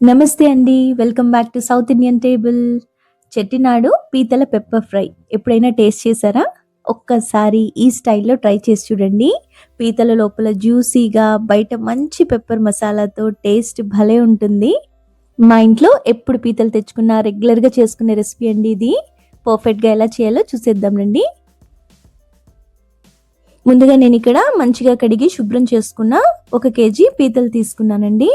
నమస్తే అండి. Welcome back to south Indian table. Chettinad పీతల పెప్పర్ ఫ్రై ఎప్పుడైనా టేస్ట్ చేశారా? ఒక్కసారి ఈ స్టైల్‌లో ట్రై చేసి చూడండి. పీతల లోపల జ్యూసీగా, బయట మంచి పెప్పర్ మసాలాతో టేస్ట్ భలే ఉంటుంది. మా ఇంట్లో ఎప్పుడు పీతలు తెచ్చుకున్నా రెగ్యులర్‌గా చేసుకునే రెసిపీ అండి ఇది. పర్ఫెక్ట్‌గా ఎలా చేయాలో చూసేద్దాం రండి. ముందుగా నేనిక్కడ మంచిగా కడిగి శుభ్రం చేసుకున్న 1 కేజీ పీతలు తీసుకున్నానండి.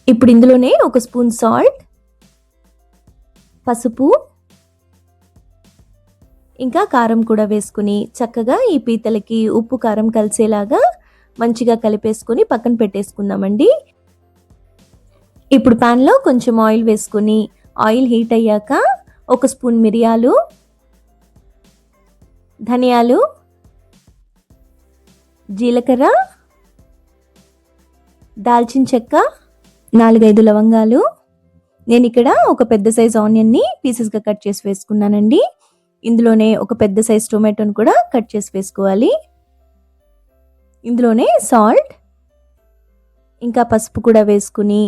ఇప్పుడు ఇందులోనే 1 స్పూన్ సాల్ట్, పసుపు, ఇంకా కారం కూడా వేసుకుని చక్కగా ఈ పీతలకి ఉప్పు కారం కలిసేలాగా మంచిగా కలిపేసుకొని పక్కన పెట్టేసుకుందామండి. ఇప్పుడు ప్యాన్లో కొంచెం ఆయిల్ వేసుకొని ఆయిల్ హీట్ అయ్యాక 1 స్పూన్ మిరియాలు, ధనియాలు, జీలకర్ర, దాల్చిన చెక్క, 4-5 లవంగాలు, నేను ఇక్కడ ఒక పెద్ద సైజ్ ఆనియన్ని పీసెస్గా కట్ చేసి వేసుకున్నానండి. ఇందులోనే ఒక పెద్ద సైజ్ టొమాటోని కూడా కట్ చేసి వేసుకోవాలి. ఇందులోనే సాల్ట్ ఇంకా పసుపు కూడా వేసుకుని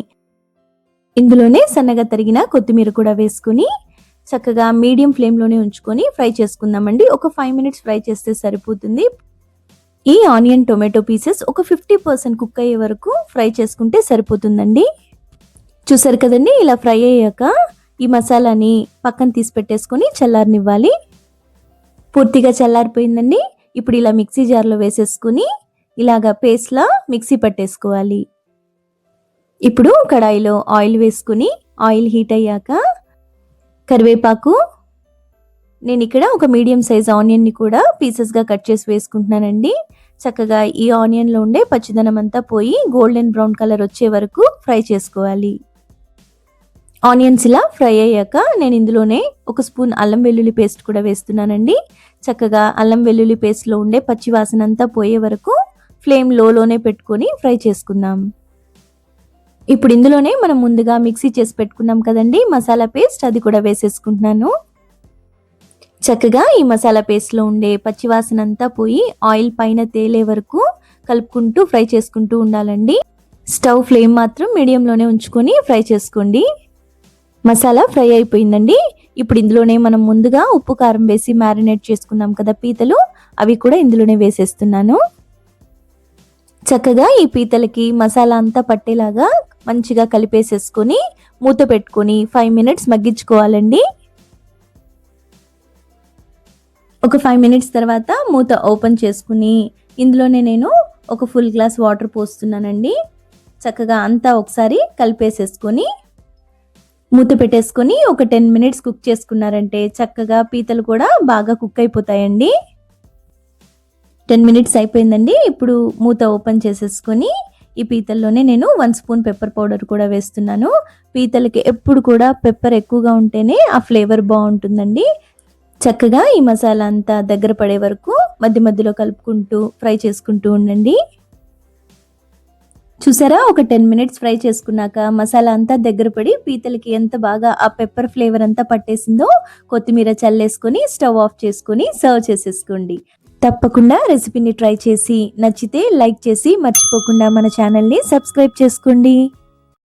ఇందులోనే సన్నగా తరిగిన కొత్తిమీర కూడా వేసుకుని చక్కగా మీడియం ఫ్లేమ్లోనే ఉంచుకొని ఫ్రై చేసుకుందామండి. ఒక 5 మినిట్స్ ఫ్రై చేస్తే సరిపోతుంది. ఈ ఆనియన్ టొమాటో పీసెస్ ఒక 50% కుక్ అయ్యే వరకు ఫ్రై చేసుకుంటే సరిపోతుందండి. చూసారు కదండి, ఇలా ఫ్రై అయ్యాక ఈ మసాలాని పక్కన తీసి పెట్టేసుకొని చల్లారనివ్వాలి. పూర్తిగా చల్లారిపోయిందండి. ఇప్పుడు ఇలా మిక్సీ జార్లో వేసేసుకుని ఇలాగా పేస్ట్లా మిక్సీ పట్టేసుకోవాలి. ఇప్పుడు కడాయిలో ఆయిల్ వేసుకుని ఆయిల్ హీట్ అయ్యాక కరివేపాకు, నేను ఇక్కడ ఒక మీడియం సైజ్ ఆనియన్ని కూడా పీసెస్గా కట్ చేసి వేసుకుంటున్నానండి. చక్కగా ఈ ఆనియన్లో ఉండే పచ్చిదనం అంతా పోయి గోల్డెన్ బ్రౌన్ కలర్ వచ్చే వరకు ఫ్రై చేసుకోవాలి. ఆనియన్స్ ఇలా ఫ్రై అయ్యాక నేను ఇందులోనే 1 స్పూన్ అల్లం వెల్లుల్లి పేస్ట్ కూడా వేస్తున్నానండి. చక్కగా అల్లం వెల్లుల్లి పేస్ట్లో ఉండే పచ్చి వాసన అంతా పోయే వరకు ఫ్లేమ్ లోనే పెట్టుకొని ఫ్రై చేసుకుందాం. ఇప్పుడు ఇందులోనే మనం ముందుగా మిక్సీ చేసి పెట్టుకున్నాం కదండి మసాలా పేస్ట్, అది కూడా వేసేసుకుంటున్నాను. చక్కగా ఈ మసాలా పేస్ట్లో ఉండే పచ్చివాసన అంతా పోయి ఆయిల్ పైన తేలే వరకు కలుపుకుంటూ ఫ్రై చేసుకుంటూ ఉండాలండి. స్టవ్ ఫ్లేమ్ మాత్రం మీడియంలోనే ఉంచుకొని ఫ్రై చేసుకోండి. మసాలా ఫ్రై అయిపోయిందండి. ఇప్పుడు ఇందులోనే మనం ముందుగా ఉప్పు కారం వేసి మ్యారినేట్ చేసుకున్నాం కదా పీతలు, అవి కూడా ఇందులోనే వేసేస్తున్నాను. చక్కగా ఈ పీతలకి మసాలా అంతా పట్టేలాగా మంచిగా కలిపేసేసుకొని మూత పెట్టుకొని 5 మినిట్స్ మగ్గించుకోవాలండి. ఒక 5 మినిట్స్ తర్వాత మూత ఓపెన్ చేసుకుని ఇందులోనే నేను ఒక ఫుల్ గ్లాస్ వాటర్ పోస్తున్నానండి. చక్కగా అంతా ఒకసారి కలిపేసేసుకొని మూత పెట్టేసుకొని ఒక 10 మినిట్స్ కుక్ చేసుకున్నారంటే చక్కగా పీతలు కూడా బాగా కుక్ అయిపోతాయండి. 10 మినిట్స్ అయిపోయిందండి. ఇప్పుడు మూత ఓపెన్ చేసేసుకొని ఈ పీతల్లోనే నేను 1 స్పూన్ పెప్పర్ పౌడర్ కూడా వేస్తున్నాను. పీతలకి ఎప్పుడు కూడా పెప్పర్ ఎక్కువగా ఉంటేనే ఆ ఫ్లేవర్ బాగుంటుందండి. చక్కగా ఈ మసాలా అంతా దగ్గర పడే వరకు మధ్య మధ్యలో కలుపుకుంటూ ఫ్రై చేసుకుంటూ ఉండండి. చూసారా, ఒక 10 మినిట్స్ ఫ్రై చేసుకున్నాక మసాలా అంతా దగ్గర పడి పీతలకి ఎంత బాగా ఆ పెప్పర్ ఫ్లేవర్ అంతా పట్టేసిందో కొత్తిమీర చల్లేసుకొని స్టవ్ ఆఫ్ చేసుకొని సర్వ్ చేసేసుకోండి. తప్పకుండా రెసిపీని ట్రై చేసి నచ్చితే లైక్ చేసి మర్చిపోకుండా మన ఛానల్ని సబ్స్క్రైబ్ చేసుకోండి.